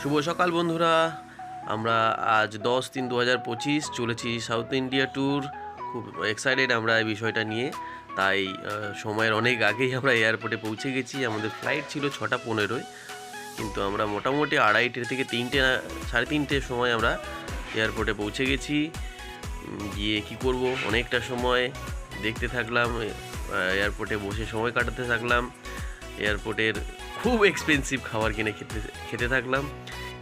শুভ সকাল বন্ধুরা। আমরা আজ 10-3-2025 চলেছি সাউথ ইন্ডিয়া ট্যুর। খুব এক্সাইটেড আমরা এই বিষয়টা নিয়ে। তাই সময়ের অনেক আগেই আমরা এয়ারপোর্টে পৌঁছে গেছি। আমাদের ফ্লাইট ছিল 6:15-য়, কিন্তু আমরা মোটামুটি 2:30 থেকে 3টে, 3:30টের সময় আমরা এয়ারপোর্টে পৌঁছে গেছি। গিয়ে কি করব, অনেকটা সময় দেখতে থাকলাম, এয়ারপোর্টে বসে সময় কাটাতে থাকলাম, এয়ারপোর্টের খুব এক্সপেন্সিভ খাবার কিনে খেতে থাকলাম,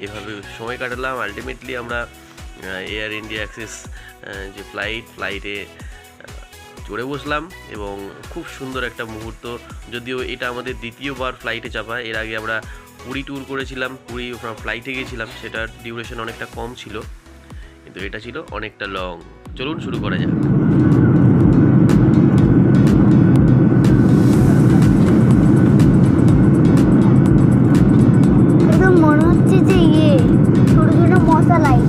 এভাবে সময় কাটালাম। আলটিমেটলি আমরা এয়ার ইন্ডিয়া অ্যাক্সেস যে ফ্লাইটে চড়ে বসলাম এবং খুব সুন্দর একটা মুহূর্ত। যদিও এটা আমাদের দ্বিতীয়বার ফ্লাইটে চাপা। এর আগে আমরা পুরী ট্যুর করেছিলাম, পুরী ফ্লাইটে গিয়েছিলাম, সেটার ডিউরেশন অনেকটা কম ছিল, কিন্তু এটা ছিল অনেকটা লং। চলুন শুরু করা যাক। মনে হচ্ছে যে ছোট ছোট মশালাই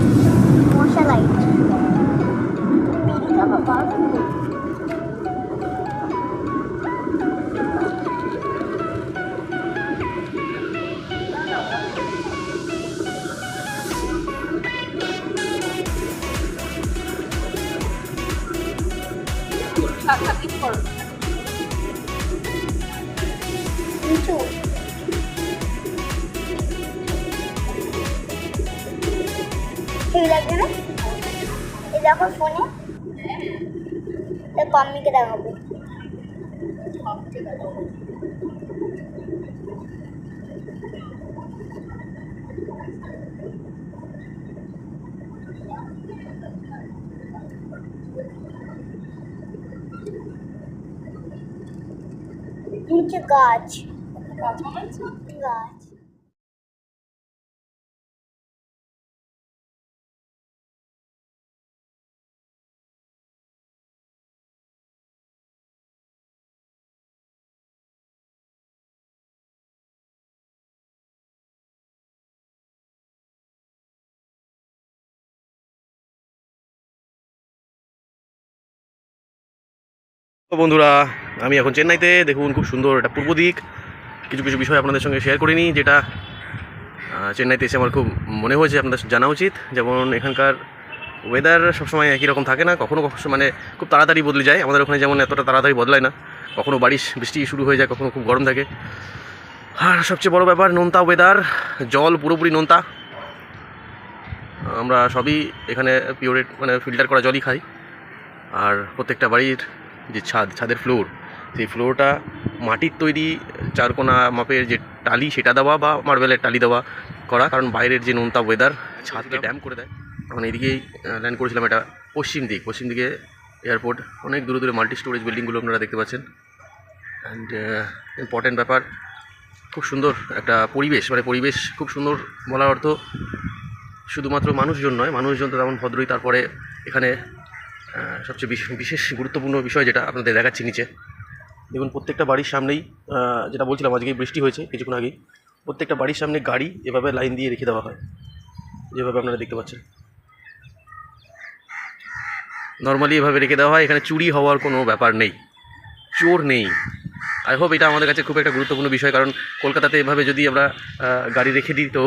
নিচু ঠিক লাগবে না? এই দেখো ফোনে পাম্মিকে দেখাবো। নিচে গাছ গাছ তো বন্ধুরা, আমি এখন চেন্নাইতে। দেখুন খুব সুন্দর একটা পূর্ব দিক। কিছু কিছু বিষয় আপনাদের সঙ্গে শেয়ার করে নিই, যেটা চেন্নাইতে এসে আমার খুব মনে হয়েছে আপনাদের জানা উচিত। যেমন এখানকার ওয়েদার সবসময় একই রকম থাকে না, কখনো মানে খুব তাড়াতাড়ি বদলে যায়। আমাদের ওখানে যেমন এতটা তাড়াতাড়ি বদলায় না, কখনো বৃষ্টি শুরু হয়ে যায়, কখনো খুব গরম থাকে। আর সবচেয়ে বড় ব্যাপার নোনতা ওয়েদার, জল পুরোপুরি নোনতা। আমরা সবই এখানে পিওরেট মানে ফিল্টার করা জলই খাই। আর প্রত্যেকটা বাড়ির যে ছাদের ফ্লোর, সেই ফ্লোরটা মাটির তৈরি, চারকোনা মাপের যে টালি সেটা দেওয়া বা মার্বেলের টালি দেওয়া করা, কারণ বাইরের যে নোনতা ওয়েদার ছাদকে ড্যাম করে দেয়। এখন এইদিকেই ল্যান্ড করেছিলাম, এটা পশ্চিম দিকে এয়ারপোর্ট। অনেক দূরে দূরে মাল্টি স্টোরেজ বিল্ডিংগুলো আপনারা দেখতে পাচ্ছেন। অ্যান্ড ইম্পর্ট্যান্ট ব্যাপার, খুব সুন্দর একটা পরিবেশ। মানে পরিবেশ খুব সুন্দর বলার অর্থ শুধুমাত্র মানুষজন নয়, মানুষজন তো তেমন ভদ্রই। তারপরে এখানে সবচেয়ে বিশেষ গুরুত্বপূর্ণ বিষয় যেটা আপনাদের দেখাচ্ছি নিচে, দেখুন প্রত্যেকটা বাড়ির সামনেই, যেটা বলছিলাম আজকেই বৃষ্টি হয়েছে কিছুক্ষণ আগেই, প্রত্যেকটা বাড়ির সামনে গাড়ি এভাবে লাইন দিয়ে রেখে দেওয়া হয়, যেভাবে আপনারা দেখতে পাচ্ছেন। নর্মালি এভাবে রেখে দেওয়া হয়। এখানে চুরি হওয়ার কোনো ব্যাপার নেই, চোর নেই। আই হোপ এটা আমাদের কাছে খুব একটা গুরুত্বপূর্ণ বিষয়, কারণ কলকাতাতে এভাবে যদি আমরা গাড়ি রেখে দিই তো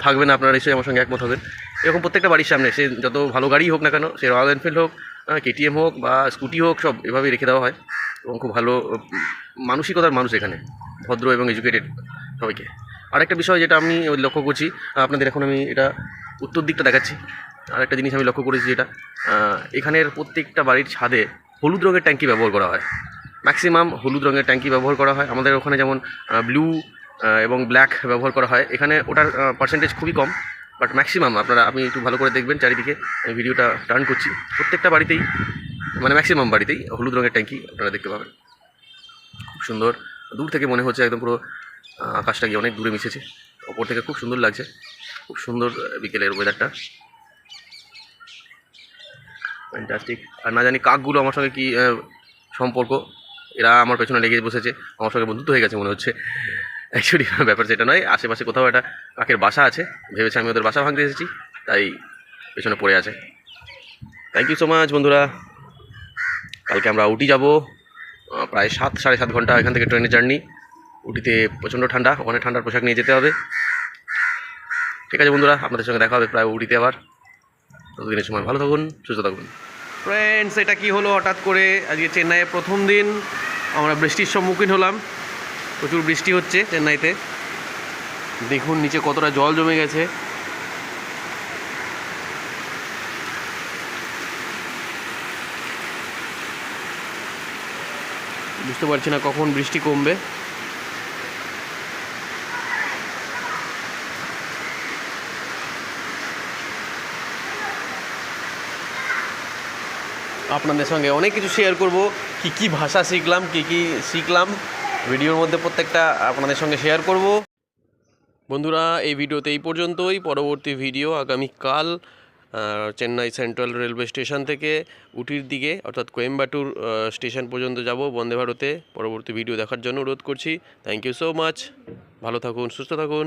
থাকবে না। আপনারা নিশ্চয়ই আমার সঙ্গে একমত হবেন। এরকম প্রত্যেকটা বাড়ির সামনে, সে যত ভালো গাড়ি হোক না কেন, সে রয়্যাল এনফিল্ড হোক, কেটিএম হোক বা স্কুটি হোক, সব এভাবেই রেখে দেওয়া হয়। এবং খুব ভালো মানসিকতার মানুষ এখানে, ভদ্র এবং এডুকেটেড সবাইকে। আরেকটা বিষয় যেটা আমি লক্ষ্য করছি, আপনাদের এখন আমি এটা উত্তর দিকটা দেখাচ্ছি। আরেকটা জিনিস আমি লক্ষ্য করেছি, যেটা এখানের প্রত্যেকটা বাড়ির ছাদে হলুদ রঙের ট্যাঙ্কি ব্যবহার করা হয়। ম্যাক্সিমাম হলুদ রঙের ট্যাঙ্কি ব্যবহার করা হয়। আমাদের ওখানে যেমন ব্লু এবং ব্ল্যাক ব্যবহার করা হয়, এখানে ওটার পার্সেন্টেজ খুবই কম। বাট ম্যাক্সিমাম আপনি একটু ভালো করে দেখবেন চারিদিকে, ভিডিওটা টার্ন করছি, প্রত্যেকটা বাড়িতেই মানে ম্যাক্সিমাম বাড়িতেই হলুদ রঙের ট্যাঙ্কি আপনারা দেখতে পাবেন। খুব সুন্দর, দূর থেকে মনে হচ্ছে একদম পুরো আকাশটা গিয়ে অনেক দূরে মিশেছে। ওপর থেকে খুব সুন্দর লাগছে, খুব সুন্দর বিকেলের ওয়েদারটা, ফ্যান্টাস্টিক। আর না জানি কাকগুলো আমার সঙ্গে কী সম্পর্ক, এরা আমার পেছনে লেগে বসেছে, আমার সঙ্গে বন্ধুত্ব হয়ে গেছে মনে হচ্ছে। অ্যাকচুয়ালি ব্যাপার সেটা নয়, আশেপাশে কোথাও একটা কাকের বাসা আছে, ভেবেছে আমি ওদের বাসা ভাঙতে এসেছি, তাই পেছনে পড়ে আছে। থ্যাংক ইউ সো মাচ বন্ধুরা। কালকে আমরা উটি যাব, প্রায় 7-7.5 ঘন্টা এখান থেকে ট্রেনের জার্নি। উটিতে প্রচণ্ড ঠান্ডা, ওখানে ঠান্ডার পোশাক নিয়ে যেতে হবে। ঠিক আছে বন্ধুরা, আপনাদের সঙ্গে দেখা হবে প্রায় উটিতে আবার। ততদিনের সময় ভালো থাকুন, সুস্থ থাকুন। ফ্রেন্ডস, এটা কি হলো হঠাৎ করে? আজকে চেন্নাইয়ে প্রথম দিন আমরা বৃষ্টির সম্মুখীন হলাম। প্রচুর বৃষ্টি হচ্ছে চেন্নাইতে। দেখুন নিচে কতটা জল জমে গেছে। বুঝতে পারছি না কখন বৃষ্টি কমবে। আপনাদের সঙ্গে অনেক কিছু শেয়ার করব, কি ভাষা শিখলাম, কি শিখলাম ভিডিওর মধ্যে প্রত্যেকটা আপনাদের সঙ্গে শেয়ার করব। বন্ধুরা, এই ভিডিওতে এই পর্যন্তই। পরবর্তী ভিডিও আগামীকাল চেন্নাই সেন্ট্রাল রেলওয়ে স্টেশন থেকে উটির দিকে অর্থাৎ কোয়েম্বাটুর স্টেশন পর্যন্ত যাব বন্দে ভারতে। পরবর্তী ভিডিও দেখার জন্য অনুরোধ করছি। Thank you so much. ভালো থাকুন, সুস্থ থাকুন।